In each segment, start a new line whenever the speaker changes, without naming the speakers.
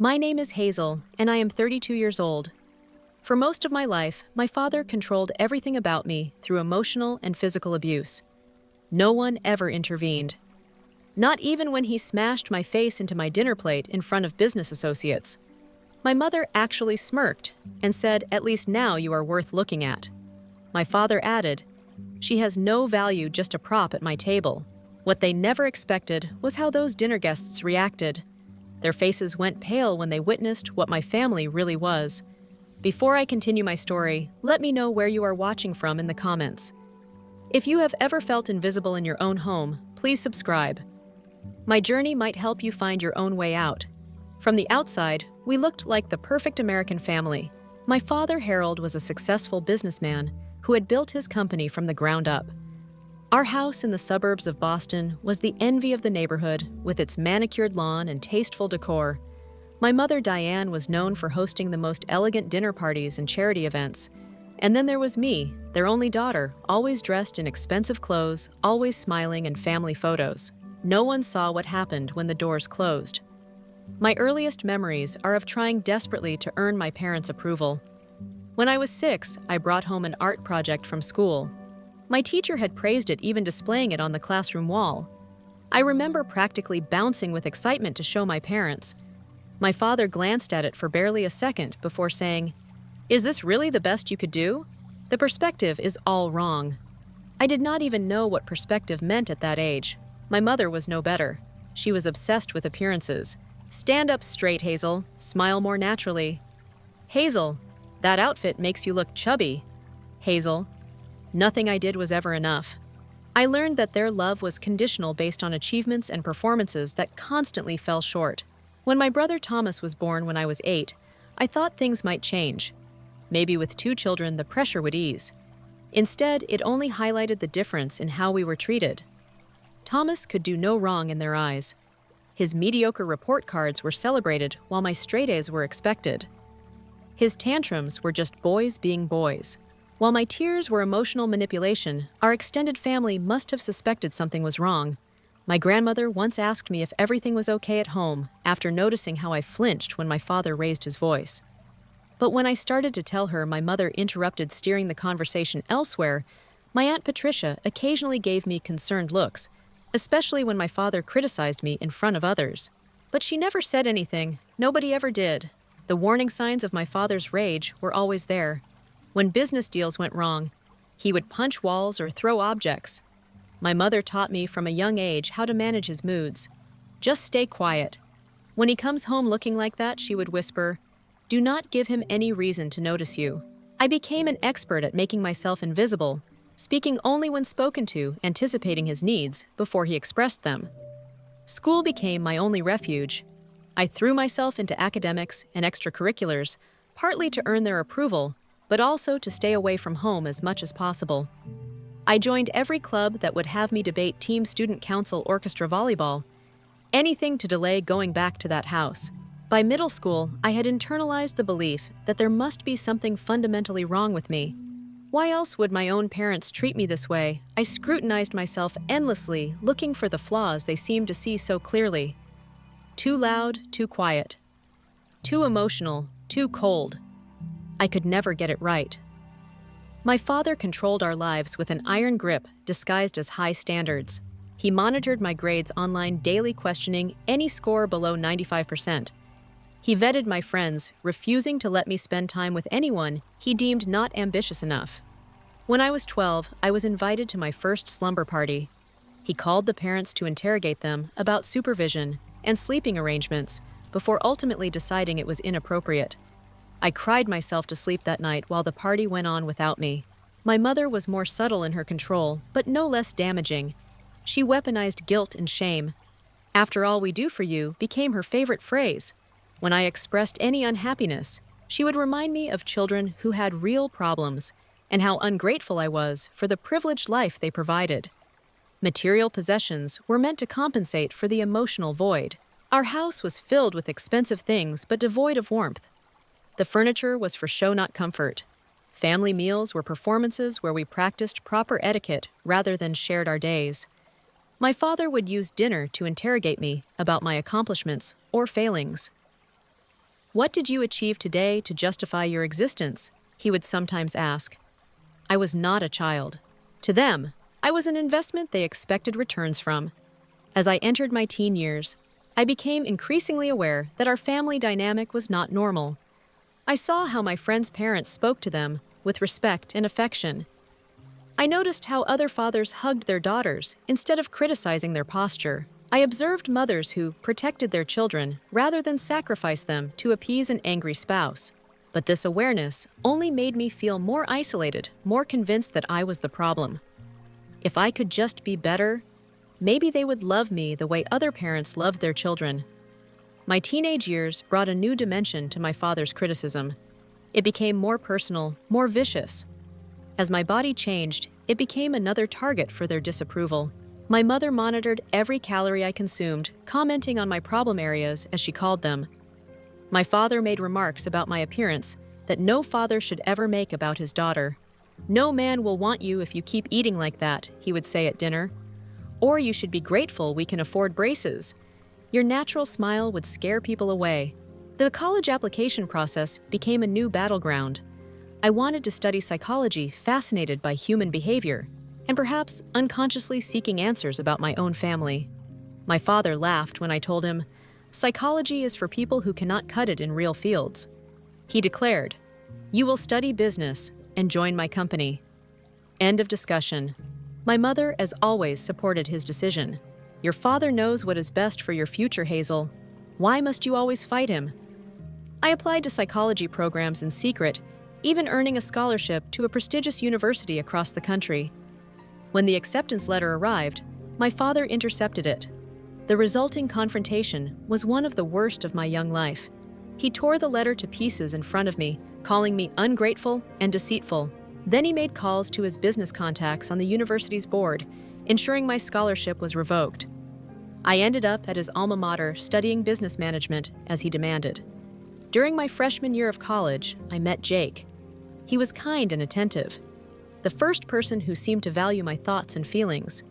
My name is Hazel, and I am 32 years old. For most of my life, my father controlled everything about me through emotional and physical abuse. No one ever intervened. Not even when he smashed my face into my dinner plate in front of business associates. My mother actually smirked and said, "At least now you are worth looking at." My father added, "She has no value, just a prop at my table." What they never expected was how those dinner guests reacted. Their faces went pale when they witnessed what my family really was. Before I continue my story, let me know where you are watching from in the comments. If you have ever felt invisible in your own home, please subscribe. My journey might help you find your own way out. From the outside, we looked like the perfect American family. My father, Harold, was a successful businessman who had built his company from the ground up. Our house in the suburbs of Boston was the envy of the neighborhood, with its manicured lawn and tasteful decor. My mother, Diane, was known for hosting the most elegant dinner parties and charity events. And then there was me, their only daughter, always dressed in expensive clothes, always smiling in family photos. No one saw what happened when the doors closed. My earliest memories are of trying desperately to earn my parents' approval. When I was 6, I brought home an art project from school. My teacher had praised it, even displaying it on the classroom wall. I remember practically bouncing with excitement to show my parents. My father glanced at it for barely a second before saying, "Is this really the best you could do? The perspective is all wrong." I did not even know what perspective meant at that age. My mother was no better. She was obsessed with appearances. "Stand up straight, Hazel. Smile more naturally." "Hazel, that outfit makes you look chubby." "Hazel." Nothing I did was ever enough. I learned that their love was conditional based on achievements and performances that constantly fell short. When my brother Thomas was born when I was 8, I thought things might change. Maybe with 2 children, the pressure would ease. Instead, it only highlighted the difference in how we were treated. Thomas could do no wrong in their eyes. His mediocre report cards were celebrated while my straight A's were expected. His tantrums were just boys being boys. While my tears were emotional manipulation, our extended family must have suspected something was wrong. My grandmother once asked me if everything was okay at home after noticing how I flinched when my father raised his voice. But when I started to tell her, my mother interrupted, steering the conversation elsewhere. My Aunt Patricia occasionally gave me concerned looks, especially when my father criticized me in front of others. But she never said anything. Nobody ever did. The warning signs of my father's rage were always there. When business deals went wrong, he would punch walls or throw objects. My mother taught me from a young age how to manage his moods. Just stay quiet. When he comes home looking like that, she would whisper, "Do not give him any reason to notice you." I became an expert at making myself invisible, speaking only when spoken to, anticipating his needs before he expressed them. School became my only refuge. I threw myself into academics and extracurriculars, partly to earn their approval, but also to stay away from home as much as possible. I joined every club that would have me debate team student council orchestra volleyball, anything to delay going back to that house. By middle school, I had internalized the belief that there must be something fundamentally wrong with me. Why else would my own parents treat me this way? I scrutinized myself endlessly, looking for the flaws they seemed to see so clearly. Too loud, too quiet. Too emotional, too cold. I could never get it right. My father controlled our lives with an iron grip disguised as high standards. He monitored my grades online daily, questioning any score below 95%. He vetted my friends, refusing to let me spend time with anyone he deemed not ambitious enough. When I was 12, I was invited to my first slumber party. He called the parents to interrogate them about supervision and sleeping arrangements before ultimately deciding it was inappropriate. I cried myself to sleep that night while the party went on without me. My mother was more subtle in her control, but no less damaging. She weaponized guilt and shame. "After all we do for you" became her favorite phrase. When I expressed any unhappiness, she would remind me of children who had real problems and how ungrateful I was for the privileged life they provided. Material possessions were meant to compensate for the emotional void. Our house was filled with expensive things but devoid of warmth. The furniture was for show, not comfort. Family meals were performances where we practiced proper etiquette rather than shared our days. My father would use dinner to interrogate me about my accomplishments or failings. "What did you achieve today to justify your existence?" he would sometimes ask. I was not a child. To them, I was an investment they expected returns from. As I entered my teen years, I became increasingly aware that our family dynamic was not normal. I saw how my friends' parents spoke to them with respect and affection. I noticed how other fathers hugged their daughters instead of criticizing their posture. I observed mothers who protected their children rather than sacrifice them to appease an angry spouse. But this awareness only made me feel more isolated, more convinced that I was the problem. If I could just be better, maybe they would love me the way other parents loved their children. My teenage years brought a new dimension to my father's criticism. It became more personal, more vicious. As my body changed, it became another target for their disapproval. My mother monitored every calorie I consumed, commenting on my problem areas, as she called them. My father made remarks about my appearance that no father should ever make about his daughter. "No man will want you if you keep eating like that," he would say at dinner. "Or you should be grateful we can afford braces. Your natural smile would scare people away." The college application process became a new battleground. I wanted to study psychology, fascinated by human behavior, and perhaps unconsciously seeking answers about my own family. My father laughed when I told him, "Psychology is for people who cannot cut it in real fields." He declared, "You will study business and join my company." End of discussion. My mother, as always, supported his decision. "Your father knows what is best for your future, Hazel. Why must you always fight him?" I applied to psychology programs in secret, even earning a scholarship to a prestigious university across the country. When the acceptance letter arrived, my father intercepted it. The resulting confrontation was one of the worst of my young life. He tore the letter to pieces in front of me, calling me ungrateful and deceitful. Then he made calls to his business contacts on the university's board, ensuring my scholarship was revoked. I ended up at his alma mater studying business management as he demanded. During my freshman year of college, I met Jake. He was kind and attentive, the first person who seemed to value my thoughts and feelings.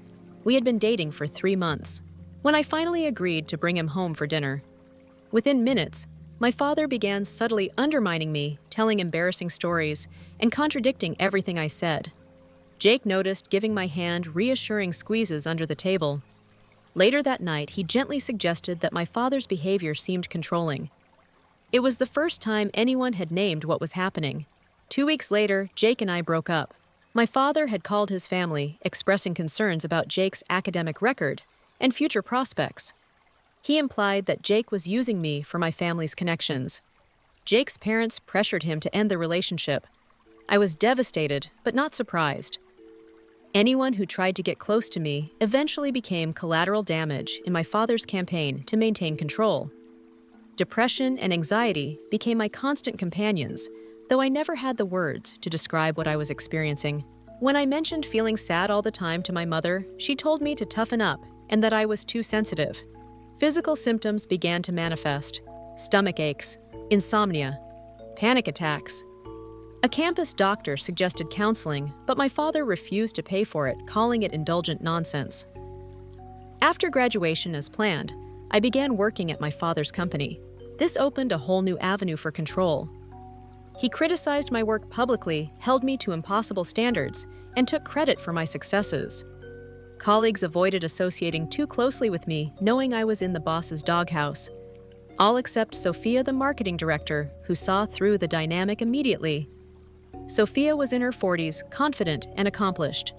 We had been dating for 3 months. When I finally agreed to bring him home for dinner, within minutes, my father began subtly undermining me, telling embarrassing stories, and contradicting everything I said. Jake noticed, giving my hand reassuring squeezes under the table. Later that night, he gently suggested that my father's behavior seemed controlling. It was the first time anyone had named what was happening. 2 weeks later, Jake and I broke up. My father had called his family, expressing concerns about Jake's academic record and future prospects. He implied that Jake was using me for my family's connections. Jake's parents pressured him to end the relationship. I was devastated, but not surprised. Anyone who tried to get close to me eventually became collateral damage in my father's campaign to maintain control. Depression and anxiety became my constant companions, though I never had the words to describe what I was experiencing. When I mentioned feeling sad all the time to my mother, she told me to toughen up and that I was too sensitive. Physical symptoms began to manifest: stomach aches, insomnia, panic attacks. A campus doctor suggested counseling, but my father refused to pay for it, calling it indulgent nonsense. After graduation as planned, I began working at my father's company. This opened a whole new avenue for control. He criticized my work publicly, held me to impossible standards, and took credit for my successes. Colleagues avoided associating too closely with me, knowing I was in the boss's doghouse. All except Sophia, the marketing director, who saw through the dynamic immediately. Sophia was in her 40s, confident and accomplished.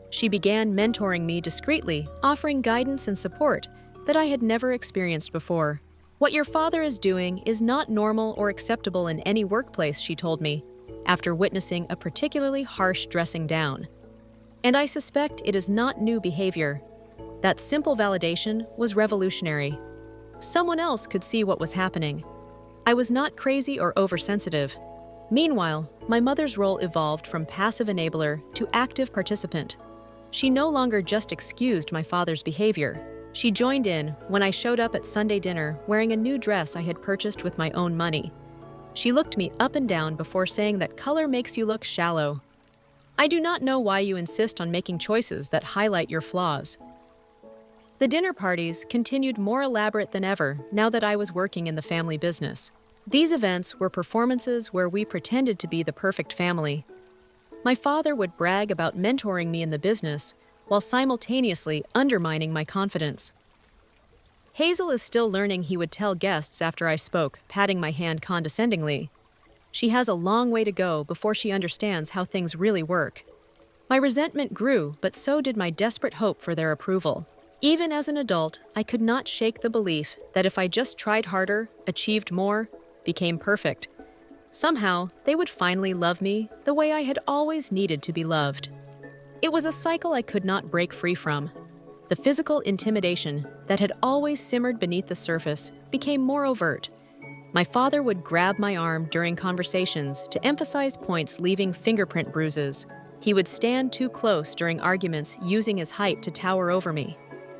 She began mentoring me discreetly, offering guidance and support that I had never experienced before. "What your father is doing is not normal or acceptable in any workplace," she told me, after witnessing a particularly harsh dressing down. And I suspect it is not new behavior. That simple validation was revolutionary. Someone else could see what was happening. I was not crazy or oversensitive. Meanwhile, my mother's role evolved from passive enabler to active participant. She no longer just excused my father's behavior. She joined in when I showed up at Sunday dinner wearing a new dress I had purchased with my own money. She looked me up and down before saying that color makes you look shallow. "I do not know why you insist on making choices that highlight your flaws." The dinner parties continued more elaborate than ever now that I was working in the family business. These events were performances where we pretended to be the perfect family. My father would brag about mentoring me in the business while simultaneously undermining my confidence. Hazel is still learning, he would tell guests after I spoke, patting my hand condescendingly. She has a long way to go before she understands how things really work. My resentment grew, but so did my desperate hope for their approval. Even as an adult, I could not shake the belief that if I just tried harder, achieved more, became perfect, somehow they would finally love me the way I had always needed to be loved. It was a cycle I could not break free from. The physical intimidation that had always simmered beneath the surface became more overt. My father would grab my arm during conversations to emphasize points, leaving fingerprint bruises. He would stand too close during arguments, using his height to tower over me.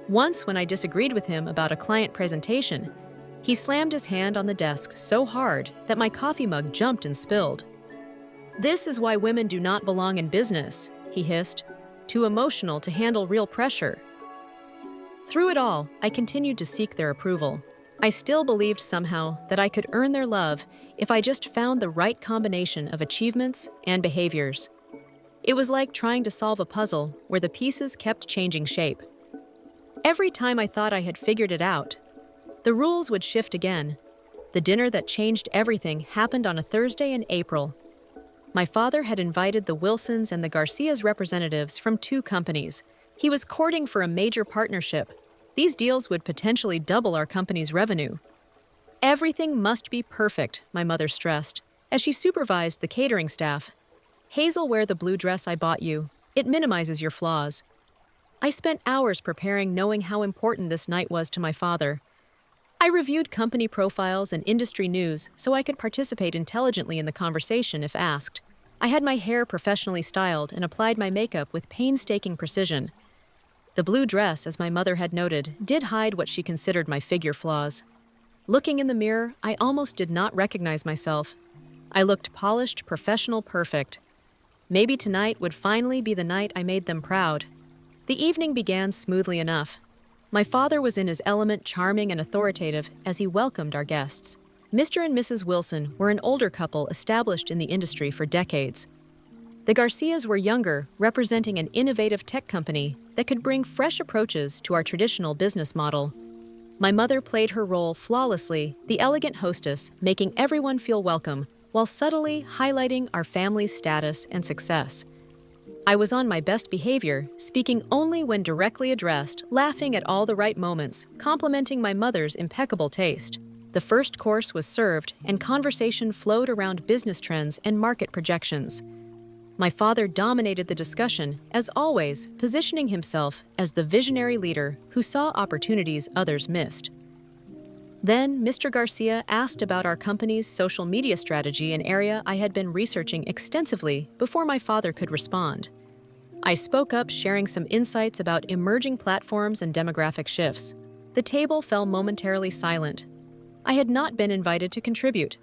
Once, when I disagreed with him about a client presentation, he slammed his hand on the desk so hard that my coffee mug jumped and spilled. "This is why women do not belong in business," he hissed, "too emotional to handle real pressure." Through it all, I continued to seek their approval. I still believed somehow that I could earn their love if I just found the right combination of achievements and behaviors. It was like trying to solve a puzzle where the pieces kept changing shape. Every time I thought I had figured it out, the rules would shift again. The dinner that changed everything happened on a Thursday in April. My father had invited the Wilsons and the Garcias representatives from 2 companies. He was courting for a major partnership. These deals would potentially double our company's revenue. "Everything must be perfect," my mother stressed, as she supervised the catering staff. "Hazel, wear the blue dress I bought you. It minimizes your flaws." I spent hours preparing, knowing how important this night was to my father. I reviewed company profiles and industry news so I could participate intelligently in the conversation if asked. I had my hair professionally styled and applied my makeup with painstaking precision. The blue dress, as my mother had noted, did hide what she considered my figure flaws. Looking in the mirror, I almost did not recognize myself. I looked polished, professional, perfect. Maybe tonight would finally be the night I made them proud. The evening began smoothly enough. My father was in his element, charming and authoritative, as he welcomed our guests. Mr. and Mrs. Wilson were an older couple established in the industry for decades. The Garcias were younger, representing an innovative tech company that could bring fresh approaches to our traditional business model. My mother played her role flawlessly, the elegant hostess, making everyone feel welcome, while subtly highlighting our family's status and success. I was on my best behavior, speaking only when directly addressed, laughing at all the right moments, complimenting my mother's impeccable taste. The first course was served, and conversation flowed around business trends and market projections. My father dominated the discussion, as always, positioning himself as the visionary leader who saw opportunities others missed. Then, Mr. Garcia asked about our company's social media strategy, an area I had been researching extensively before my father could respond. I spoke up, sharing some insights about emerging platforms and demographic shifts. The table fell momentarily silent. I had not been invited to contribute.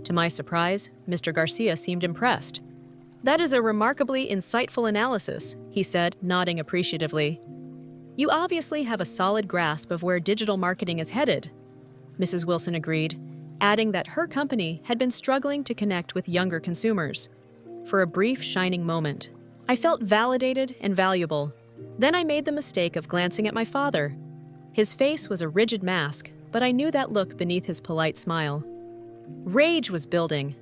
To my surprise, Mr. Garcia seemed impressed. "That is a remarkably insightful analysis," he said, nodding appreciatively. "You obviously have a solid grasp of where digital marketing is headed," Mrs. Wilson agreed, adding that her company had been struggling to connect with younger consumers. For a brief, shining moment, I felt validated and valuable. Then I made the mistake of glancing at my father. His face was a rigid mask, but I knew that look beneath his polite smile. Rage was building.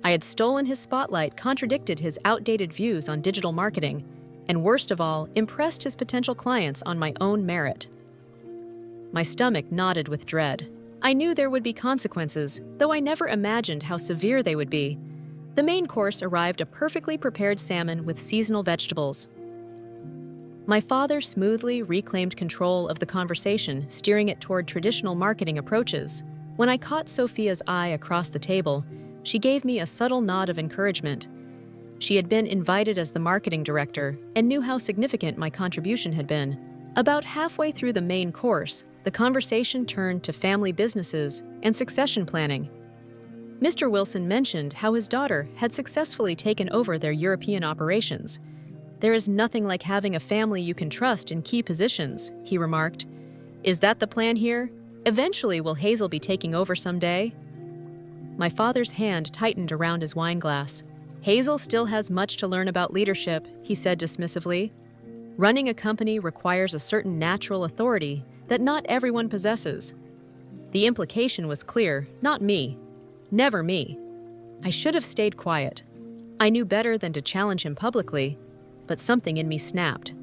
I had stolen his spotlight, contradicted his outdated views on digital marketing, and worst of all, impressed his potential clients on my own merit. My stomach knotted with dread. I knew there would be consequences, though I never imagined how severe they would be. The main course arrived, a perfectly prepared salmon with seasonal vegetables. My father smoothly reclaimed control of the conversation, steering it toward traditional marketing approaches. When I caught Sophia's eye across the table, she gave me a subtle nod of encouragement. She had been invited as the marketing director and knew how significant my contribution had been. About halfway through the main course, the conversation turned to family businesses and succession planning. Mr. Wilson mentioned how his daughter had successfully taken over their European operations. "There is nothing like having a family you can trust in key positions," he remarked. "Is that the plan here? Eventually, will Hazel be taking over someday?" My father's hand tightened around his wine glass. Hazel still has much to learn about leadership, he said dismissively. Running a company requires a certain natural authority that not everyone possesses. The implication was clear, not me. Never me. I should have stayed quiet. I knew better than to challenge him publicly, but something in me snapped.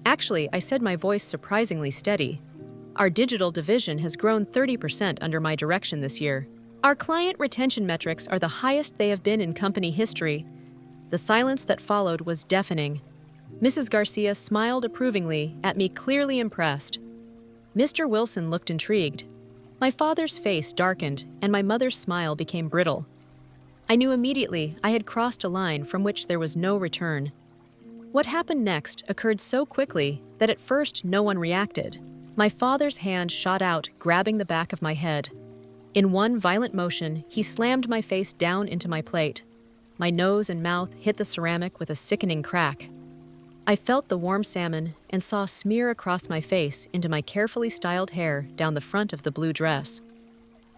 Actually, I said, my voice surprisingly steady. Our digital division has grown 30% under my direction this year. Our client retention metrics are the highest they have been in company history. The silence that followed was deafening. Mrs. Garcia smiled approvingly at me, clearly impressed. Mr. Wilson looked intrigued. My father's face darkened, and my mother's smile became brittle. I knew immediately I had crossed a line from which there was no return. What happened next occurred so quickly that at first no one reacted. My father's hand shot out, grabbing the back of my head. In one violent motion, he slammed my face down into my plate. My nose and mouth hit the ceramic with a sickening crack. I felt the warm salmon and saw smear across my face into my carefully styled hair down the front of the blue dress.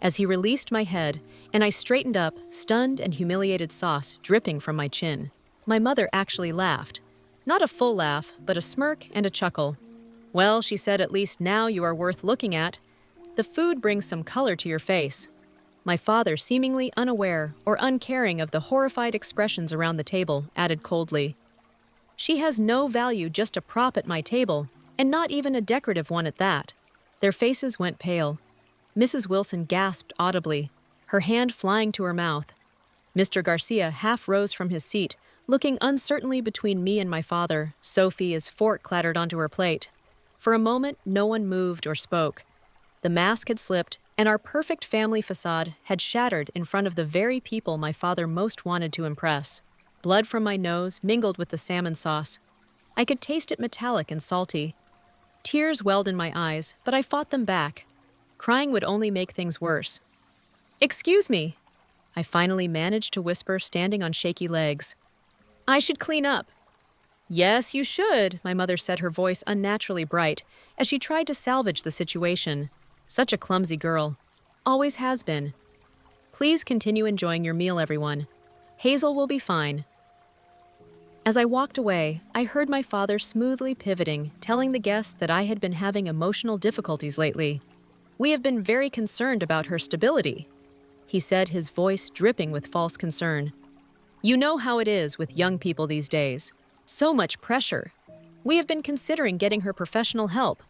As he released my head and I straightened up, stunned and humiliated sauce dripping from my chin. My mother actually laughed. Not a full laugh, but a smirk and a chuckle. Well, she said, at least now you are worth looking at. The food brings some color to your face. My father, seemingly unaware or uncaring of the horrified expressions around the table, added coldly, She has no value, just a prop at my table, and not even a decorative one at that. Their faces went pale. Mrs. Wilson gasped audibly, her hand flying to her mouth. Mr. Garcia half rose from his seat, looking uncertainly between me and my father. Sophie, his fork clattered onto her plate. For a moment, no one moved or spoke. The mask had slipped, and our perfect family facade had shattered in front of the very people my father most wanted to impress. Blood from my nose mingled with the salmon sauce. I could taste it metallic and salty. Tears welled in my eyes, but I fought them back. Crying would only make things worse. "Excuse me," I finally managed to whisper, standing on shaky legs. "I should clean up." "Yes, you should," my mother said, her voice unnaturally bright, as she tried to salvage the situation. Such a clumsy girl. Always has been. "Please continue enjoying your meal, everyone. Hazel will be fine." As I walked away, I heard my father smoothly pivoting, telling the guests that I had been having emotional difficulties lately. "We have been very concerned about her stability," he said, his voice dripping with false concern. "You know how it is with young people these days. So much pressure. We have been considering getting her professional help."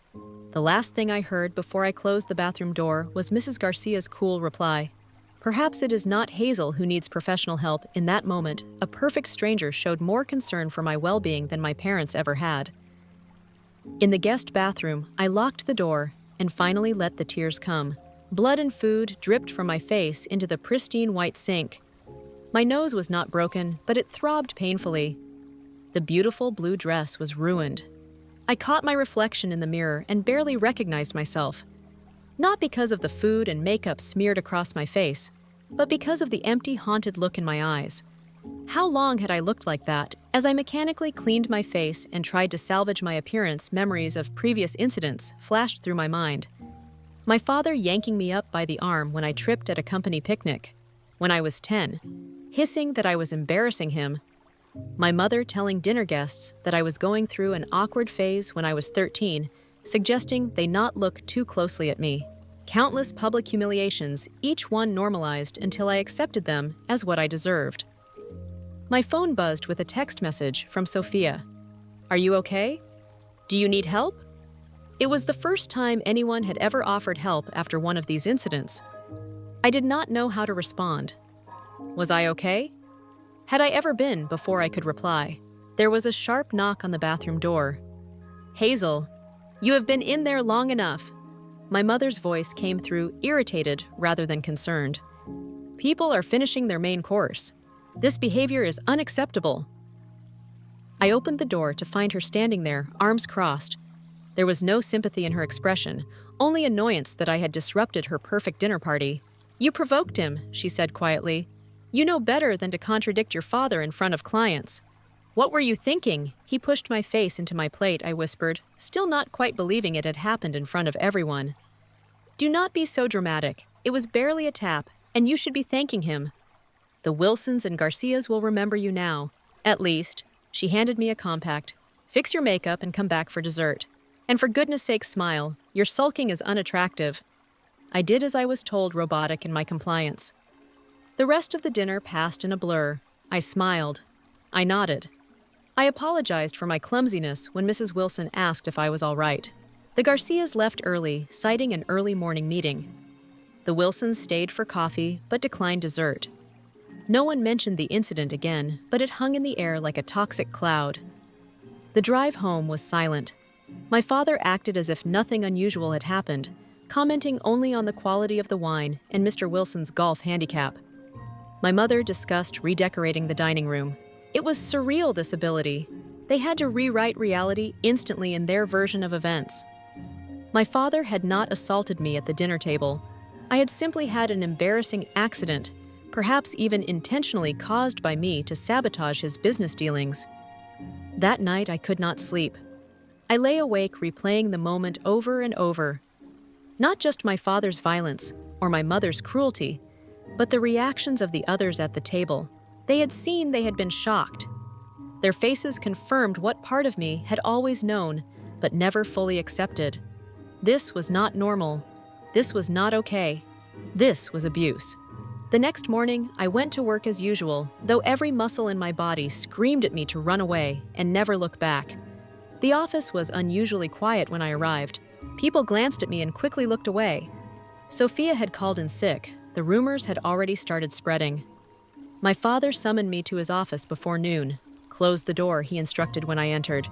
The last thing I heard before I closed the bathroom door was Mrs. Garcia's cool reply. Perhaps it is not Hazel who needs professional help. In that moment, a perfect stranger showed more concern for my well-being than my parents ever had. In the guest bathroom, I locked the door and finally let the tears come. Blood and food dripped from my face into the pristine white sink. My nose was not broken, but it throbbed painfully. The beautiful blue dress was ruined. I caught my reflection in the mirror and barely recognized myself. Not because of the food and makeup smeared across my face, but because of the empty, haunted look in my eyes. How long had I looked like that? As I mechanically cleaned my face and tried to salvage my appearance, memories of previous incidents flashed through my mind. My father yanking me up by the arm when I tripped at a company picnic, when I was 10, hissing that I was embarrassing him. My mother telling dinner guests that I was going through an awkward phase when I was 13, suggesting they not look too closely at me. Countless public humiliations, each one normalized until I accepted them as what I deserved. My phone buzzed with a text message from Sophia. "Are you okay? Do you need help?" It was the first time anyone had ever offered help after one of these incidents. I did not know how to respond. Was I okay? Had I ever been before I could reply? There was a sharp knock on the bathroom door. "Hazel, you have been in there long enough." My mother's voice came through, irritated rather than concerned. "People are finishing their main course. This behavior is unacceptable." I opened the door to find her standing there, arms crossed. There was no sympathy in her expression, only annoyance that I had disrupted her perfect dinner party. "You provoked him," she said quietly. "You know better than to contradict your father in front of clients." "What were you thinking?" "He pushed my face into my plate," I whispered, still not quite believing it had happened in front of everyone. "Do not be so dramatic. It was barely a tap, And you should be thanking him. The Wilsons and Garcias will remember you now. At least, she handed me a compact. Fix your makeup and come back for dessert. And for goodness sake, smile. Your sulking is unattractive. I did as I was told, robotic in my compliance. The rest of the dinner passed in a blur. I smiled. I nodded. I apologized for my clumsiness when Mrs. Wilson asked if I was all right. The Garcias left early, citing an early morning meeting. The Wilsons stayed for coffee, but declined dessert. No one mentioned the incident again, but it hung in the air like a toxic cloud. The drive home was silent. My father acted as if nothing unusual had happened, commenting only on the quality of the wine and Mr. Wilson's golf handicap. My mother discussed redecorating the dining room. It was surreal, this ability. They had to rewrite reality instantly in their version of events. My father had not assaulted me at the dinner table. I had simply had an embarrassing accident, perhaps even intentionally caused by me to sabotage his business dealings. That night, I could not sleep. I lay awake replaying the moment over and over. Not just my father's violence or my mother's cruelty, but the reactions of the others at the table. They had been shocked. Their faces confirmed what part of me had always known, but never fully accepted. This was not normal. This was not okay. This was abuse. The next morning, I went to work as usual, though every muscle in my body screamed at me to run away and never look back. The office was unusually quiet when I arrived. People glanced at me and quickly looked away. Sophia had called in sick. The rumors had already started spreading. My father summoned me to his office before noon. Close the door, he instructed when I entered.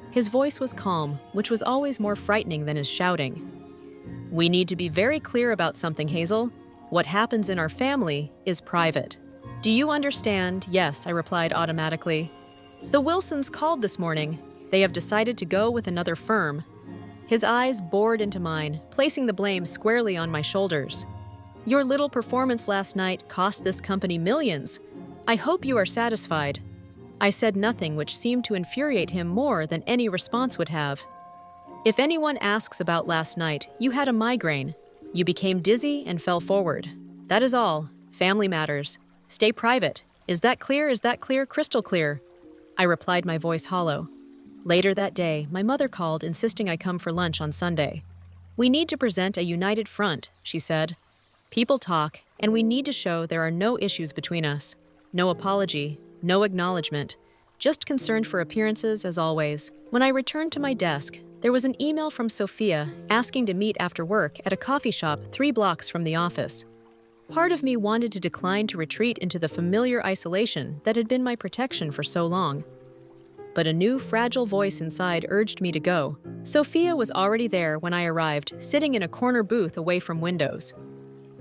His voice was calm, which was always more frightening than his shouting. "We need to be very clear about something, Hazel. What happens in our family is private. Do you understand?" "Yes," I replied automatically. "The Wilsons called this morning. They have decided to go with another firm." His eyes bored into mine, placing the blame squarely on my shoulders. "Your little performance last night cost this company millions. I hope you are satisfied." I said nothing, which seemed to infuriate him more than any response would have. "If anyone asks about last night, you had a migraine. You became dizzy and fell forward. That is all. Family matters. Stay private. Is that clear? Is that clear? Crystal clear." I replied, my voice hollow. Later that day, my mother called, insisting I come for lunch on Sunday. "We need to present a united front," she said. "People talk, and we need to show there are no issues between us. No apology, no acknowledgement, just concern for appearances as always." When I returned to my desk, there was an email from Sophia asking to meet after work at a coffee shop 3 blocks from the office. Part of me wanted to decline to retreat into the familiar isolation that had been my protection for so long. But a new, fragile voice inside urged me to go. Sophia was already there when I arrived, sitting in a corner booth away from windows.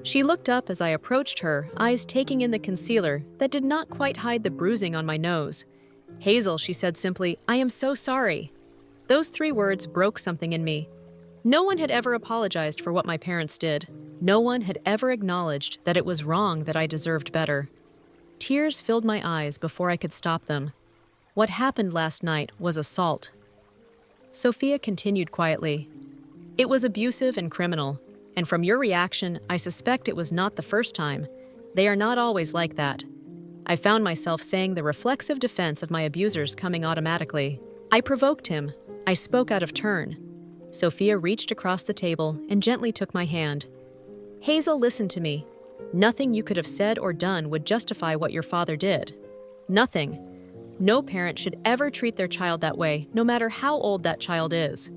She looked up as I approached her, eyes taking in the concealer that did not quite hide the bruising on my nose. "Hazel," she said simply, "I am so sorry." Those 3 words broke something in me. No one had ever apologized for what my parents did. No one had ever acknowledged that it was wrong, that I deserved better. Tears filled my eyes before I could stop them. What happened last night was assault. Sophia continued quietly. "It was abusive and criminal, and from your reaction, I suspect it was not the first time. They are not always like that." I found myself saying the reflexive defense of my abusers coming automatically. I provoked him. I spoke out of turn. Sophia reached across the table and gently took my hand. "Hazel, listen to me. Nothing you could have said or done would justify what your father did. Nothing. No parent should ever treat their child that way, no matter how old that child is."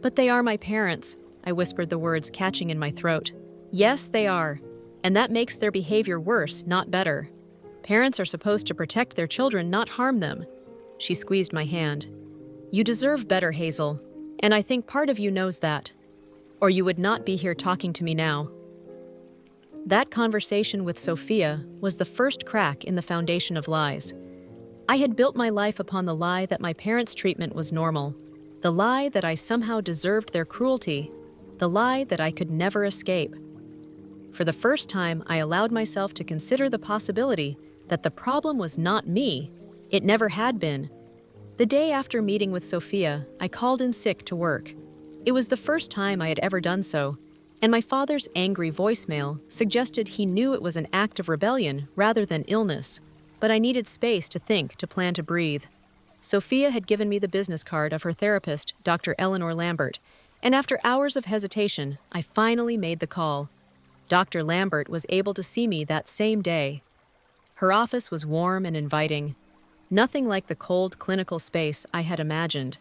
"But they are my parents," I whispered, the words catching in my throat. "Yes, they are. And that makes their behavior worse, not better. Parents are supposed to protect their children, not harm them." She squeezed my hand. "You deserve better, Hazel. And I think part of you knows that. Or you would not be here talking to me now." That conversation with Sophia was the first crack in the foundation of lies. I had built my life upon the lie that my parents' treatment was normal, the lie that I somehow deserved their cruelty, the lie that I could never escape. For the first time, I allowed myself to consider the possibility that the problem was not me. It never had been. The day after meeting with Sophia, I called in sick to work. It was the first time I had ever done so, and my father's angry voicemail suggested he knew it was an act of rebellion rather than illness, but I needed space to think, to plan, to breathe. Sophia had given me the business card of her therapist, Dr. Eleanor Lambert, and after hours of hesitation, I finally made the call. Dr. Lambert was able to see me that same day. Her office was warm and inviting, nothing like the cold clinical space I had imagined.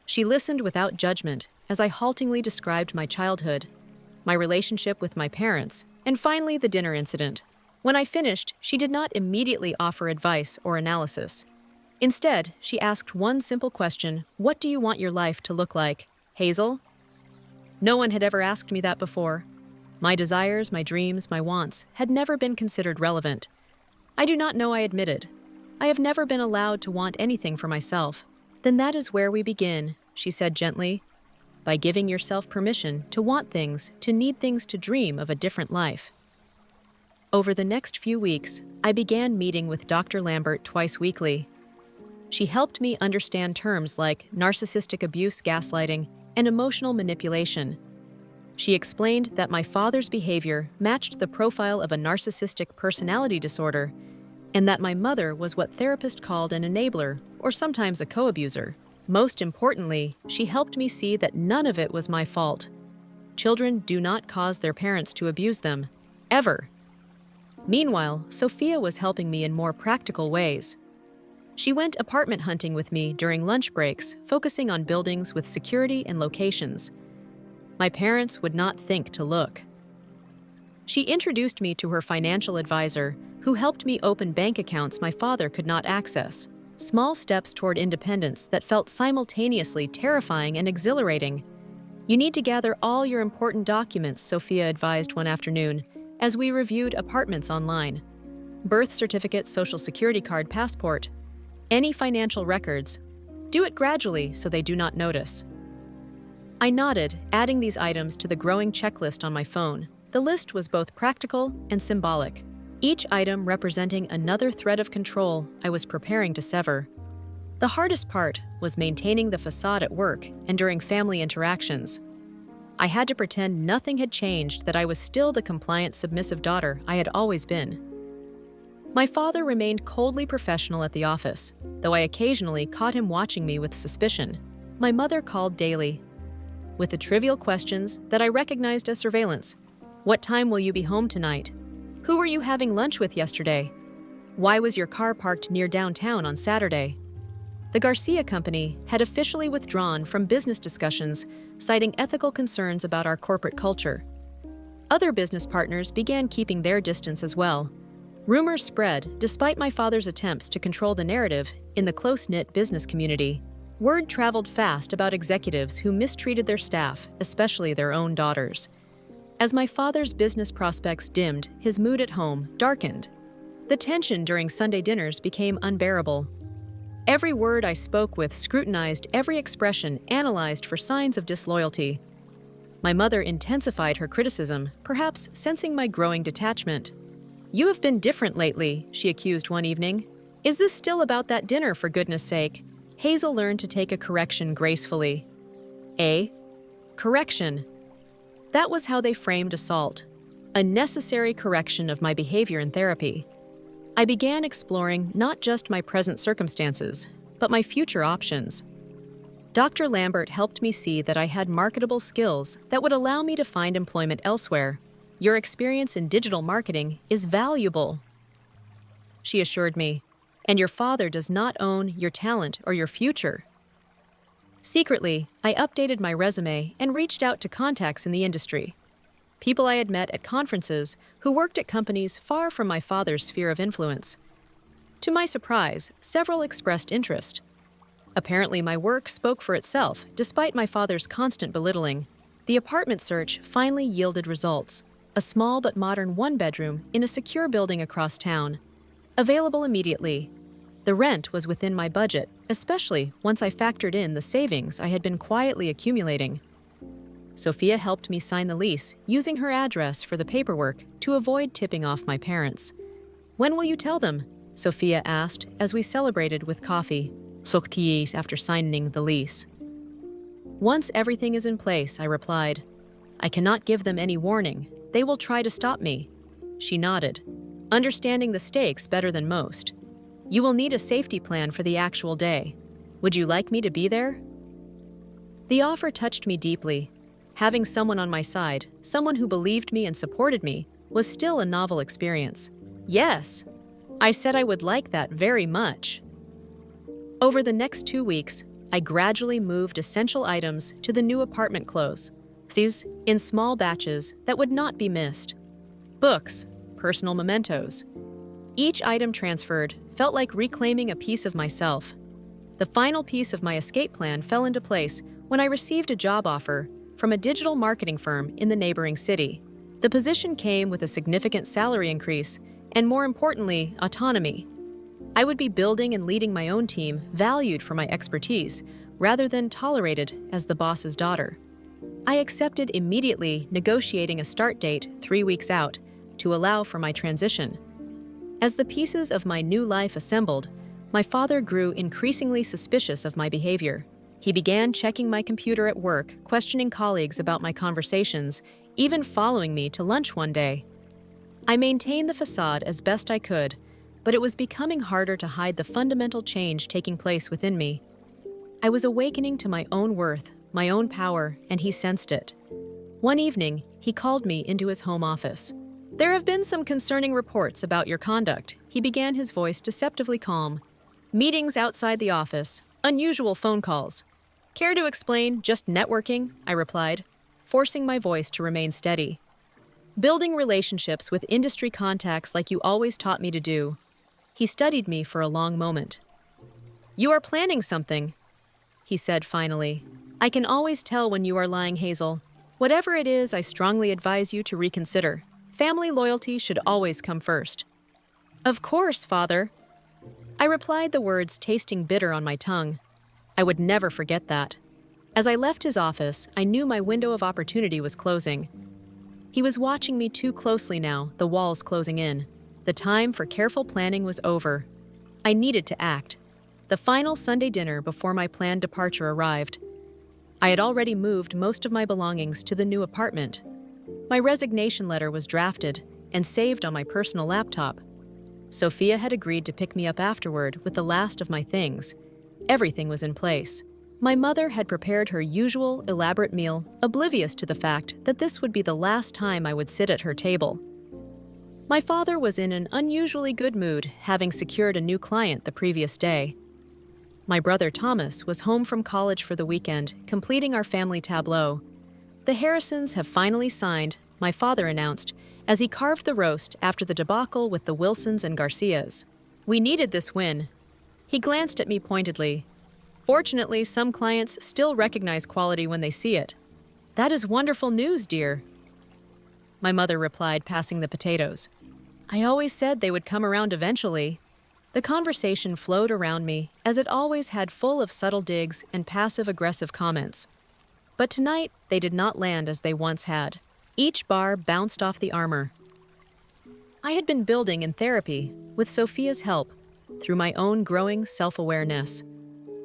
She listened without judgment as I haltingly described my childhood, my relationship with my parents, and finally the dinner incident. When I finished, she did not immediately offer advice or analysis. Instead, she asked one simple question: "What do you want your life to look like, Hazel?" No one had ever asked me that before. My desires, my dreams, my wants had never been considered relevant. I do not know, I admitted. I have never been allowed to want anything for myself. Then that is where we begin, she said gently, by giving yourself permission to want things, to need things, to dream of a different life. Over the next few weeks, I began meeting with Dr. Lambert twice weekly. She helped me understand terms like narcissistic abuse, gaslighting, and emotional manipulation. She explained that my father's behavior matched the profile of a narcissistic personality disorder, and that my mother was what therapists called an enabler, or sometimes a co-abuser. Most importantly, she helped me see that none of it was my fault. Children do not cause their parents to abuse them, ever. Meanwhile, Sophia was helping me in more practical ways. She went apartment hunting with me during lunch breaks, focusing on buildings with security and locations. My parents would not think to look. She introduced me to her financial advisor, who helped me open bank accounts my father could not access. Small steps toward independence that felt simultaneously terrifying and exhilarating. "You need to gather all your important documents," Sophia advised one afternoon, as we reviewed apartments online. Birth certificate, social security card, passport. Any financial records. Do it gradually so they do not notice. I nodded, adding these items to the growing checklist on my phone. The list was both practical and symbolic, each item representing another thread of control I was preparing to sever. The hardest part was maintaining the facade at work and during family interactions. I had to pretend nothing had changed, that I was still the compliant, submissive daughter I had always been. My father remained coldly professional at the office, though I occasionally caught him watching me with suspicion. My mother called daily, with the trivial questions that I recognized as surveillance. "What time will you be home tonight? Who were you having lunch with yesterday? Why was your car parked near downtown on Saturday?" The Garcia Company had officially withdrawn from business discussions, citing ethical concerns about our corporate culture. Other business partners began keeping their distance as well. Rumors spread, despite my father's attempts to control the narrative in the close-knit business community. Word traveled fast about executives who mistreated their staff, especially their own daughters. As my father's business prospects dimmed, his mood at home darkened. The tension during Sunday dinners became unbearable. Every word I spoke with scrutinized, every expression analyzed for signs of disloyalty. My mother intensified her criticism, perhaps sensing my growing detachment. "You have been different lately," she accused one evening. "Is this still about that dinner, for goodness sake?" Hazel learned to take a correction gracefully. A correction. That was how they framed assault. A necessary correction of my behavior in therapy. I began exploring not just my present circumstances, but my future options. Dr. Lambert helped me see that I had marketable skills that would allow me to find employment elsewhere. "Your experience in digital marketing is valuable," she assured me, "and your father does not own your talent or your future." Secretly, I updated my resume and reached out to contacts in the industry. People I had met at conferences who worked at companies far from my father's sphere of influence. To my surprise, several expressed interest. Apparently, my work spoke for itself, despite my father's constant belittling. The apartment search finally yielded results. A small but modern one-bedroom in a secure building across town. Available immediately. The rent was within my budget, especially once I factored in the savings I had been quietly accumulating. Sophia helped me sign the lease, using her address for the paperwork to avoid tipping off my parents. "When will you tell them?" Sophia asked as we celebrated with coffee, after signing the lease. "Once everything is in place," I replied. I cannot give them any warning. They will try to stop me. She nodded, understanding the stakes better than most. You will need a safety plan for the actual day. Would you like me to be there? The offer touched me deeply. Having someone on my side, someone who believed me and supported me, was still a novel experience. Yes, I said I would like that very much. Over the next 2 weeks, I gradually moved essential items to the new apartment close, these in small batches that would not be missed. Books, personal mementos. Each item transferred felt like reclaiming a piece of myself. The final piece of my escape plan fell into place when I received a job offer from a digital marketing firm in the neighboring city. The position came with a significant salary increase and, more importantly, autonomy. I would be building and leading my own team, valued for my expertise, rather than tolerated as the boss's daughter. I accepted immediately, negotiating a start date 3 weeks out to allow for my transition. As the pieces of my new life assembled, my father grew increasingly suspicious of my behavior. He began checking my computer at work, questioning colleagues about my conversations, even following me to lunch one day. I maintained the facade as best I could, but it was becoming harder to hide the fundamental change taking place within me. I was awakening to my own worth, my own power, and he sensed it. One evening, he called me into his home office. There have been some concerning reports about your conduct. He began, his voice deceptively calm. Meetings outside the office, unusual phone calls. Care to explain? Just networking, I replied, forcing my voice to remain steady. Building relationships with industry contacts like you always taught me to do. He studied me for a long moment. You are planning something, he said finally. I can always tell when you are lying, Hazel. Whatever it is, I strongly advise you to reconsider. Family loyalty should always come first. Of course, Father. I replied, the words tasting bitter on my tongue. I would never forget that. As I left his office, I knew my window of opportunity was closing. He was watching me too closely now, the walls closing in. The time for careful planning was over. I needed to act. The final Sunday dinner before my planned departure arrived. I had already moved most of my belongings to the new apartment. My resignation letter was drafted and saved on my personal laptop. Sophia had agreed to pick me up afterward with the last of my things. Everything was in place. My mother had prepared her usual elaborate meal, oblivious to the fact that this would be the last time I would sit at her table. My father was in an unusually good mood, having secured a new client the previous day. My brother Thomas was home from college for the weekend, completing our family tableau. The Harrisons have finally signed, my father announced, as he carved the roast after the debacle with the Wilsons and Garcias. We needed this win. He glanced at me pointedly. Fortunately, some clients still recognize quality when they see it. That is wonderful news, dear. My mother replied, passing the potatoes. I always said they would come around eventually. The conversation flowed around me, as it always had, full of subtle digs and passive-aggressive comments. But tonight, they did not land as they once had. Each bar bounced off the armor. I had been building in therapy, with Sophia's help, through my own growing self-awareness.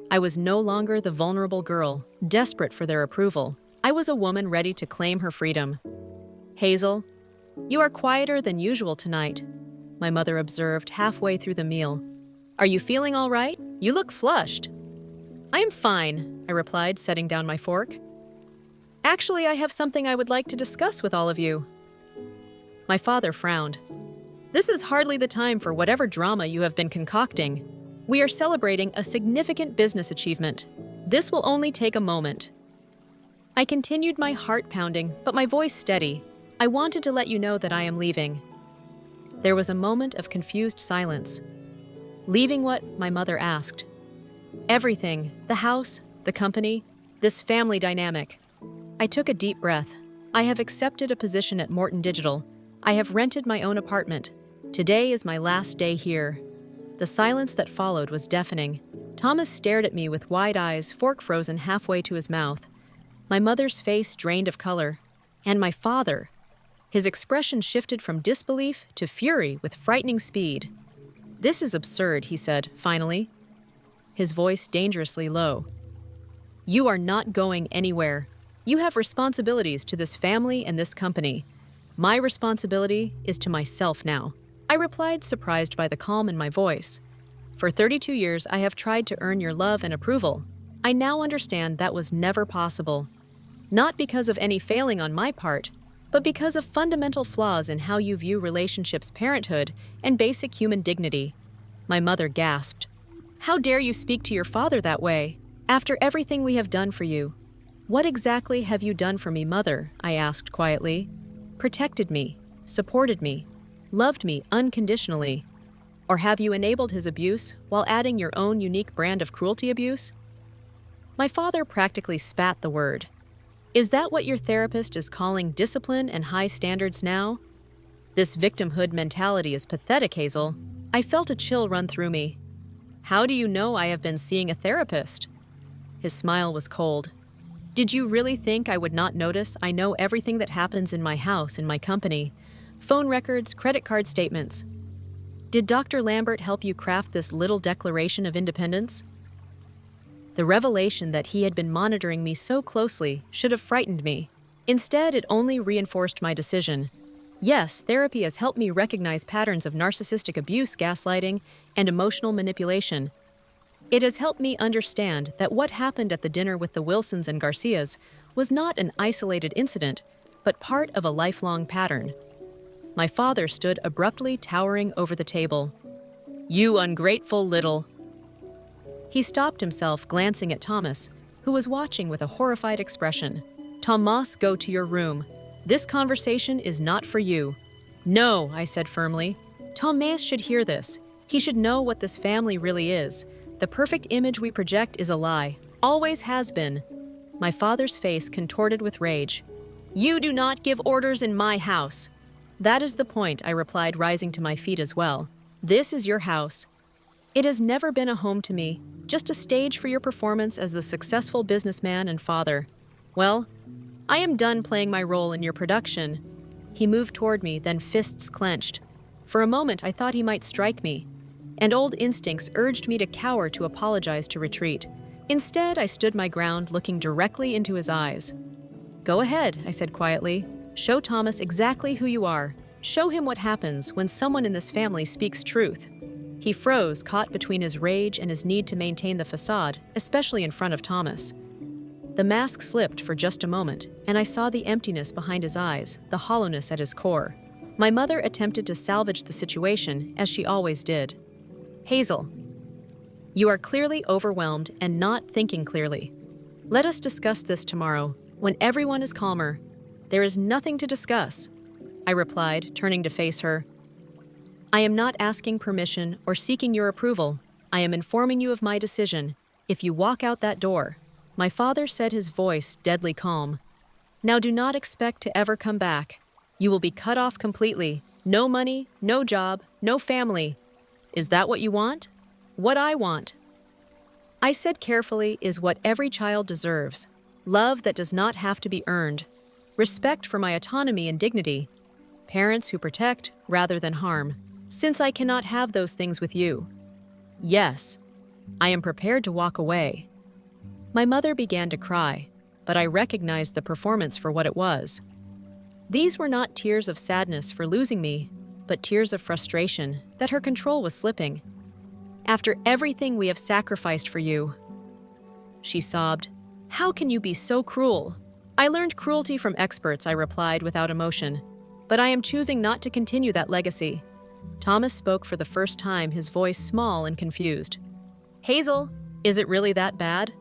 I was no longer the vulnerable girl, desperate for their approval. I was a woman ready to claim her freedom. Hazel, you are quieter than usual tonight, my mother observed halfway through the meal. Are you feeling all right? You look flushed. I am fine, I replied, setting down my fork. Actually, I have something I would like to discuss with all of you. My father frowned. This is hardly the time for whatever drama you have been concocting. We are celebrating a significant business achievement. This will only take a moment. I continued, my heart pounding, but my voice steady. I wanted to let you know that I am leaving. There was a moment of confused silence. Leaving what? My mother asked. Everything, the house, the company, this family dynamic. I took a deep breath. I have accepted a position at Morton Digital. I have rented my own apartment. Today is my last day here. The silence that followed was deafening. Thomas stared at me with wide eyes, fork frozen halfway to his mouth. My mother's face drained of color. And my father. His expression shifted from disbelief to fury with frightening speed. This is absurd, he said, finally. His voice dangerously low. You are not going anywhere. You have responsibilities to this family and this company. My responsibility is to myself now. I replied, surprised by the calm in my voice. For 32 years, I have tried to earn your love and approval. I now understand that was never possible. Not because of any failing on my part, but because of fundamental flaws in how you view relationships, parenthood, and basic human dignity. My mother gasped. How dare you speak to your father that way? After everything we have done for you. What exactly have you done for me, Mother? I asked quietly. Protected me, supported me, loved me unconditionally. Or have you enabled his abuse while adding your own unique brand of cruelty abuse? My father practically spat the word. Is that what your therapist is calling discipline and high standards now? This victimhood mentality is pathetic, Hazel. I felt a chill run through me. How do you know I have been seeing a therapist? His smile was cold. Did you really think I would not notice? I know everything that happens in my house, in my company. Phone records, credit card statements. Did Dr. Lambert help you craft this little declaration of independence? The revelation that he had been monitoring me so closely should have frightened me. Instead, it only reinforced my decision. Yes, therapy has helped me recognize patterns of narcissistic abuse, gaslighting, and emotional manipulation. It has helped me understand that what happened at the dinner with the Wilsons and Garcias was not an isolated incident, but part of a lifelong pattern. My father stood abruptly, towering over the table. You ungrateful little... He stopped himself, glancing at Thomas, who was watching with a horrified expression. Thomas, go to your room. This conversation is not for you. No, I said firmly. Thomas should hear this. He should know what this family really is. The perfect image we project is a lie. Always has been. My father's face contorted with rage. You do not give orders in my house. That is the point, I replied, rising to my feet as well. This is your house. It has never been a home to me, just a stage for your performance as the successful businessman and father. Well, I am done playing my role in your production. He moved toward me, then fists clenched. For a moment, I thought he might strike me, and old instincts urged me to cower, to apologize, to retreat. Instead, I stood my ground, looking directly into his eyes. Go ahead, I said quietly. Show Thomas exactly who you are. Show him what happens when someone in this family speaks truth. He froze, caught between his rage and his need to maintain the facade, especially in front of Thomas. The mask slipped for just a moment, and I saw the emptiness behind his eyes, the hollowness at his core. My mother attempted to salvage the situation, as she always did. Hazel, you are clearly overwhelmed and not thinking clearly. Let us discuss this tomorrow, when everyone is calmer. There is nothing to discuss, I replied, turning to face her. I am not asking permission or seeking your approval. I am informing you of my decision. If you walk out that door, my father said, his voice deadly calm. Now do not expect to ever come back. You will be cut off completely. No money, no job, no family. Is that what you want? What I want, I said carefully, is what every child deserves. Love that does not have to be earned. Respect for my autonomy and dignity. Parents who protect rather than harm. Since I cannot have those things with you. Yes, I am prepared to walk away. My mother began to cry, but I recognized the performance for what it was. These were not tears of sadness for losing me, but tears of frustration that her control was slipping. After everything we have sacrificed for you, she sobbed. How can you be so cruel? I learned cruelty from experts, I replied without emotion, but I am choosing not to continue that legacy. Thomas spoke for the first time, his voice small and confused. Hazel, is it really that bad?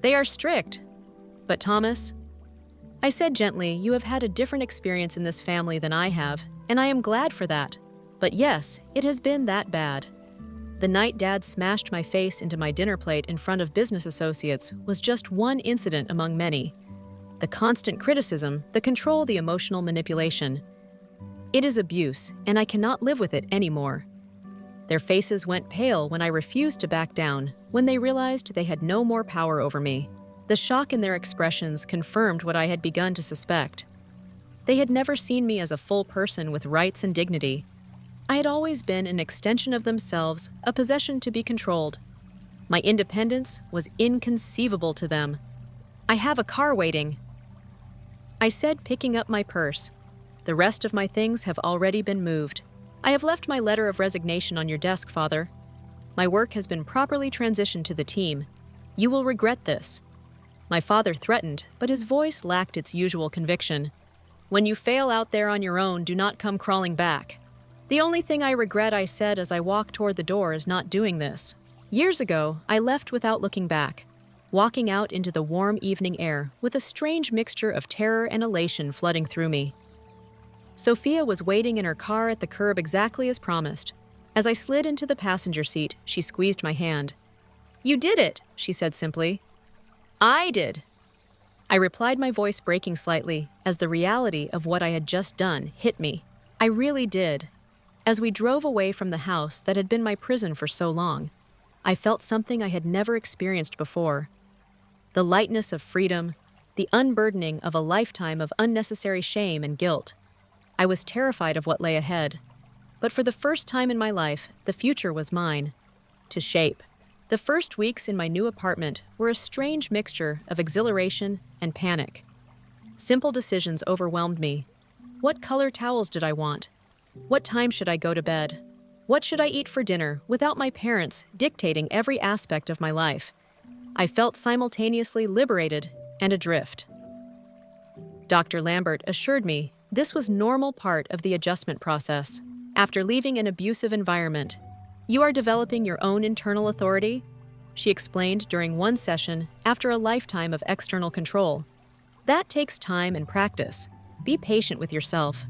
They are strict. But Thomas, I said gently, you have had a different experience in this family than I have, and I am glad for that. But yes, it has been that bad. The night Dad smashed my face into my dinner plate in front of business associates was just one incident among many. The constant criticism, the control, the emotional manipulation. It is abuse, and I cannot live with it anymore. Their faces went pale when I refused to back down, when they realized they had no more power over me. The shock in their expressions confirmed what I had begun to suspect. They had never seen me as a full person with rights and dignity. I had always been an extension of themselves, a possession to be controlled. My independence was inconceivable to them. I have a car waiting, I said, picking up my purse. The rest of my things have already been moved. I have left my letter of resignation on your desk, Father. My work has been properly transitioned to the team. You will regret this. My father threatened, but his voice lacked its usual conviction. When you fail out there on your own, do not come crawling back. The only thing I regret, I said as I walked toward the door, is not doing this. Years ago, I left without looking back, walking out into the warm evening air with a strange mixture of terror and elation flooding through me. Sophia was waiting in her car at the curb exactly as promised. As I slid into the passenger seat, she squeezed my hand. "You did it," she said simply. "I did." I replied, my voice breaking slightly, as the reality of what I had just done hit me. I really did. As we drove away from the house that had been my prison for so long, I felt something I had never experienced before. The lightness of freedom, the unburdening of a lifetime of unnecessary shame and guilt. I was terrified of what lay ahead. But for the first time in my life, the future was mine, to shape. The first weeks in my new apartment were a strange mixture of exhilaration and panic. Simple decisions overwhelmed me. What color towels did I want? What time should I go to bed? What should I eat for dinner without my parents dictating every aspect of my life? I felt simultaneously liberated and adrift. Dr. Lambert assured me this was normal part of the adjustment process. After leaving an abusive environment, you are developing your own internal authority, she explained during one session after a lifetime of external control. That takes time and practice. Be patient with yourself.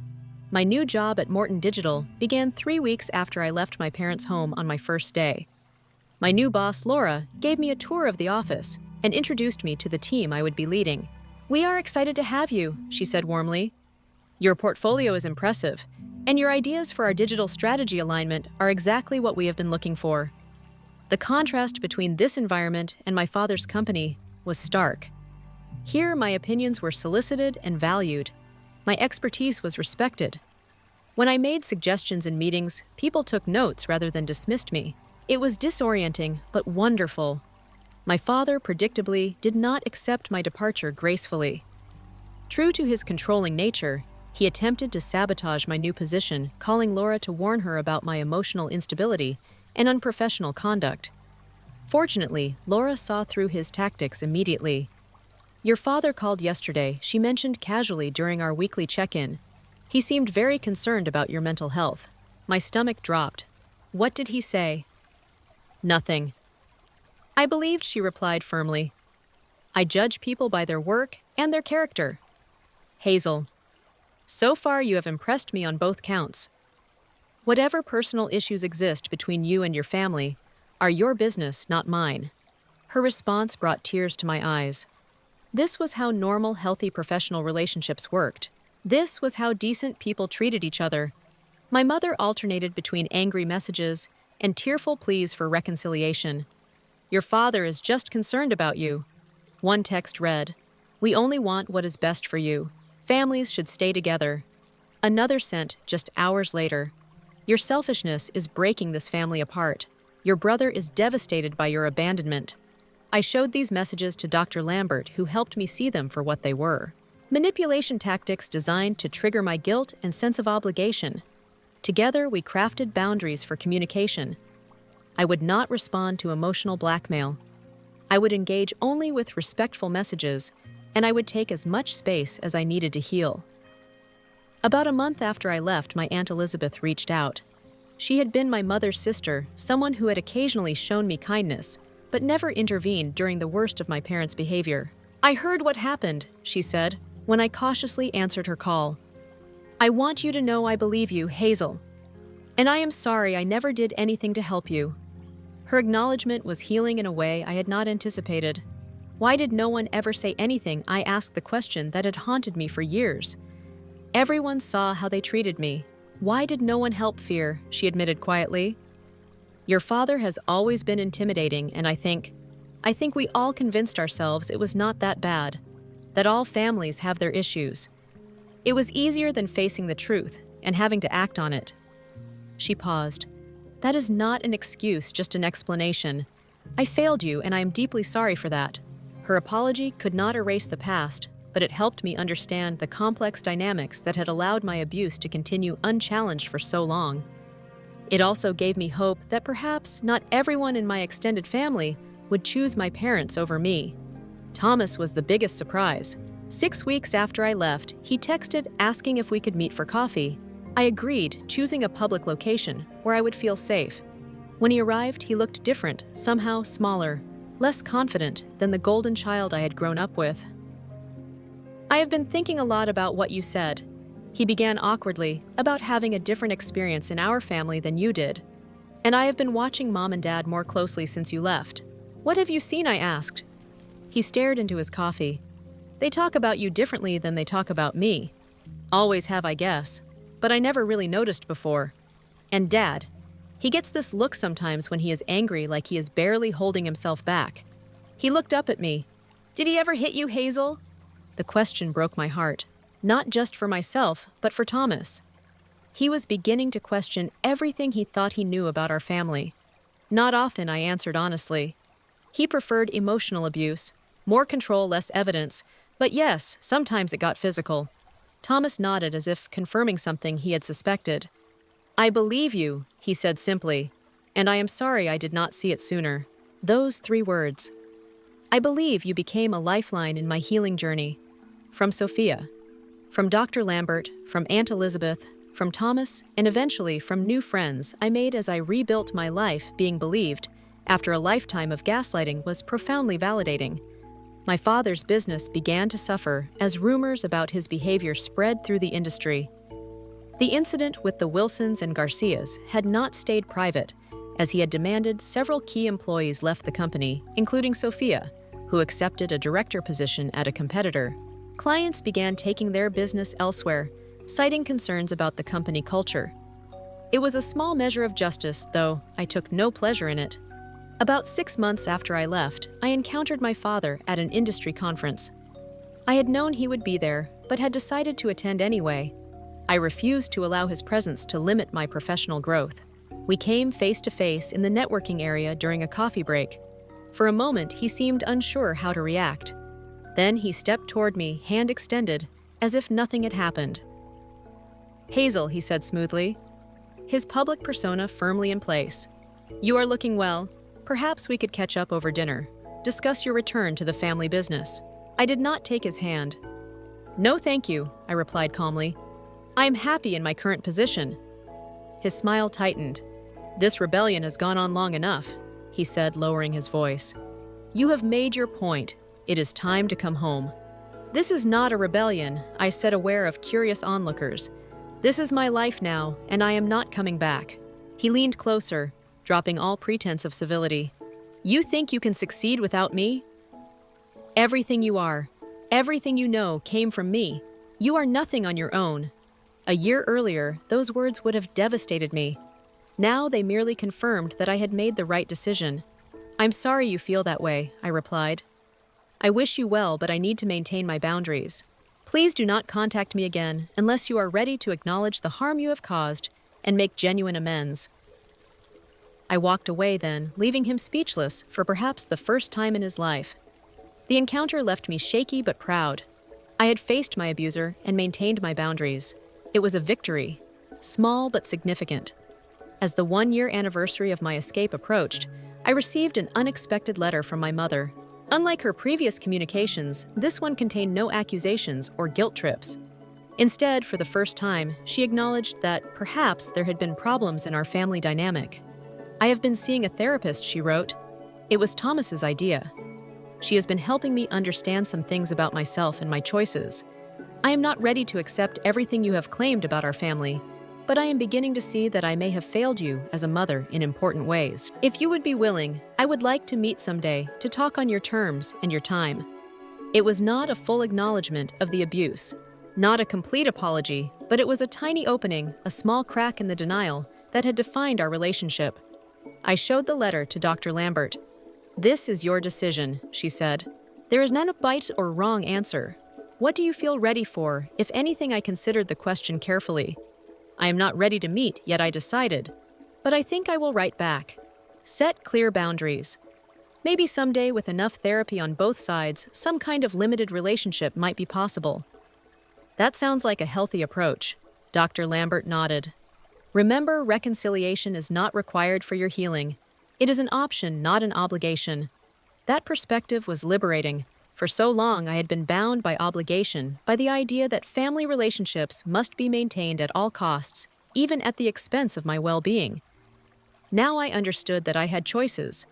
My new job at Morton Digital began 3 weeks after I left my parents' home on my first day. My new boss, Laura, gave me a tour of the office and introduced me to the team I would be leading. "We are excited to have you," she said warmly. "Your portfolio is impressive, and your ideas for our digital strategy alignment are exactly what we have been looking for." The contrast between this environment and my father's company was stark. Here, my opinions were solicited and valued. My expertise was respected. When I made suggestions in meetings, people took notes rather than dismissed me. It was disorienting, but wonderful. My father, predictably, did not accept my departure gracefully. True to his controlling nature, he attempted to sabotage my new position, calling Laura to warn her about my emotional instability and unprofessional conduct. Fortunately, Laura saw through his tactics immediately. "Your father called yesterday," she mentioned casually during our weekly check-in. "He seemed very concerned about your mental health." My stomach dropped. "What did he say?" "Nothing." "I believed," she replied firmly. "I judge people by their work and their character." "Hazel, so far you have impressed me on both counts. Whatever personal issues exist between you and your family are your business, not mine." Her response brought tears to my eyes. This was how normal, healthy professional relationships worked. This was how decent people treated each other. My mother alternated between angry messages and tearful pleas for reconciliation. "Your father is just concerned about you." One text read, "We only want what is best for you. Families should stay together." Another sent just hours later, "Your selfishness is breaking this family apart. Your brother is devastated by your abandonment." I showed these messages to Dr. Lambert, who helped me see them for what they were. Manipulation tactics designed to trigger my guilt and sense of obligation. Together, we crafted boundaries for communication. I would not respond to emotional blackmail. I would engage only with respectful messages, and I would take as much space as I needed to heal. About a month after I left, my Aunt Elizabeth reached out. She had been my mother's sister, someone who had occasionally shown me kindness, but never intervened during the worst of my parents' behavior. "I heard what happened," she said, when I cautiously answered her call. "I want you to know I believe you, Hazel. And I am sorry I never did anything to help you." Her acknowledgement was healing in a way I had not anticipated. Why did no one ever say anything? I asked the question that had haunted me for years. Everyone saw how they treated me. Why did no one help fear? She admitted quietly. "Your father has always been intimidating, and I think we all convinced ourselves it was not that bad, that all families have their issues. It was easier than facing the truth and having to act on it." She paused. "That is not an excuse, just an explanation. I failed you, and I am deeply sorry for that." Her apology could not erase the past, but it helped me understand the complex dynamics that had allowed my abuse to continue unchallenged for so long. It also gave me hope that perhaps not everyone in my extended family would choose my parents over me. Thomas was the biggest surprise. 6 weeks after I left, he texted asking if we could meet for coffee. I agreed, choosing a public location where I would feel safe. When he arrived, he looked different, somehow smaller, less confident than the golden child I had grown up with. "I have been thinking a lot about what you said." He began awkwardly, "about having a different experience in our family than you did. And I have been watching Mom and Dad more closely since you left." "What have you seen?" I asked. He stared into his coffee. "They talk about you differently than they talk about me. Always have, I guess. But I never really noticed before. And Dad, he gets this look sometimes when he is angry, like he is barely holding himself back." He looked up at me. "Did he ever hit you, Hazel?" The question broke my heart, not just for myself, but for Thomas. He was beginning to question everything he thought he knew about our family. "Not often," I answered honestly. He preferred emotional abuse, more control, less evidence, but yes, sometimes it got physical. Thomas nodded as if confirming something he had suspected. "I believe you," he said simply, "and I am sorry I did not see it sooner." Those 3 words. I believe you became a lifeline in my healing journey. From Sophia, from Dr. Lambert, from Aunt Elizabeth, from Thomas, and eventually from new friends I made as I rebuilt my life. Being believed, after a lifetime of gaslighting, was profoundly validating. My father's business began to suffer as rumors about his behavior spread through the industry. The incident with the Wilsons and Garcias had not stayed private, as he had demanded several key employees left the company, including Sophia, who accepted a director position at a competitor. Clients began taking their business elsewhere, citing concerns about the company culture. It was a small measure of justice, though I took no pleasure in it. About 6 months after I left, I encountered my father at an industry conference. I had known he would be there, but had decided to attend anyway. I refused to allow his presence to limit my professional growth. We came face to face in the networking area during a coffee break. For a moment, he seemed unsure how to react. Then he stepped toward me, hand extended, as if nothing had happened. "Hazel," he said smoothly, his public persona firmly in place. "You are looking well. Perhaps we could catch up over dinner, discuss your return to the family business." I did not take his hand. "No, thank you," I replied calmly. "I am happy in my current position." His smile tightened. "This rebellion has gone on long enough," he said, lowering his voice. "You have made your point. It is time to come home." "This is not a rebellion," I said, aware of curious onlookers. "This is my life now, and I am not coming back." He leaned closer, dropping all pretense of civility. "You think you can succeed without me? Everything you are, everything you know came from me. You are nothing on your own." A year earlier, those words would have devastated me. Now they merely confirmed that I had made the right decision. "I'm sorry you feel that way," I replied. "I wish you well, but I need to maintain my boundaries. Please do not contact me again unless you are ready to acknowledge the harm you have caused and make genuine amends." I walked away then, leaving him speechless for perhaps the first time in his life. The encounter left me shaky but proud. I had faced my abuser and maintained my boundaries. It was a victory, small but significant. As the 1-year anniversary of my escape approached, I received an unexpected letter from my mother. Unlike her previous communications, this one contained no accusations or guilt trips. Instead, for the first time, she acknowledged that perhaps there had been problems in our family dynamic. "I have been seeing a therapist," she wrote. It was Thomas's idea. "She has been helping me understand some things about myself and my choices. I am not ready to accept everything you have claimed about our family, but I am beginning to see that I may have failed you as a mother in important ways. If you would be willing, I would like to meet someday to talk on your terms and your time." It was not a full acknowledgement of the abuse, not a complete apology, but it was a tiny opening, a small crack in the denial that had defined our relationship. I showed the letter to Dr. Lambert. "This is your decision," she said. "There is none right or wrong answer. What do you feel ready for? If anything, I considered the question carefully. I am not ready to meet, yet I decided. But I think I will write back. Set clear boundaries. Maybe someday, with enough therapy on both sides, some kind of limited relationship might be possible. That sounds like a healthy approach. Dr. Lambert nodded. Remember, reconciliation is not required for your healing. It is an option, not an obligation. That perspective was liberating. For so long, I had been bound by obligation, by the idea that family relationships must be maintained at all costs, even at the expense of my well-being. Now I understood that I had choices.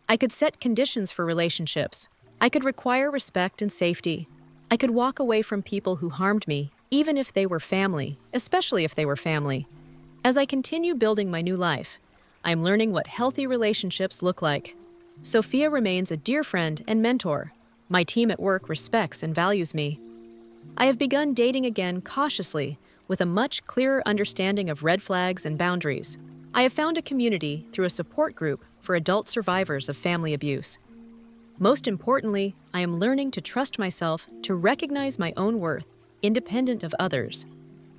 I could set conditions for relationships. I could require respect and safety. I could walk away from people who harmed me, even if they were family, especially if they were family. As I continue building my new life, I'm learning what healthy relationships look like. Sophia remains a dear friend and mentor. My team at work respects and values me. I have begun dating again cautiously, with a much clearer understanding of red flags and boundaries. I have found a community through a support group for adult survivors of family abuse. Most importantly, I am learning to trust myself, to recognize my own worth, independent of others.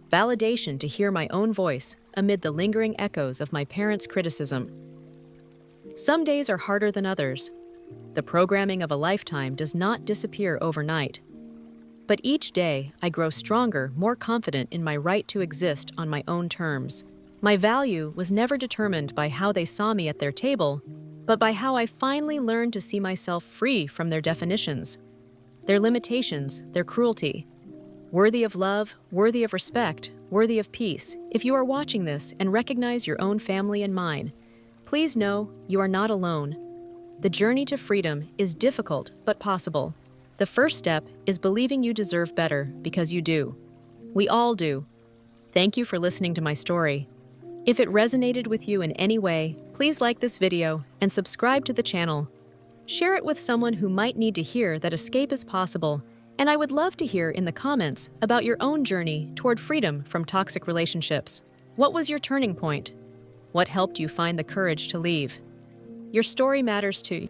Validation to hear my own voice amid the lingering echoes of my parents' criticism. Some days are harder than others. The programming of a lifetime does not disappear overnight. But each day, I grow stronger, more confident in my right to exist on my own terms. My value was never determined by how they saw me at their table, but by how I finally learned to see myself free from their definitions, their limitations, their cruelty. Worthy of love, worthy of respect, worthy of peace. If you are watching this and recognize your own family and mine, please know you are not alone. The journey to freedom is difficult but possible. The first step is believing you deserve better, because you do. We all do. Thank you for listening to my story. If it resonated with you in any way, please like this video and subscribe to the channel. Share it with someone who might need to hear that escape is possible, and I would love to hear in the comments about your own journey toward freedom from toxic relationships. What was your turning point? What helped you find the courage to leave? Your story matters too.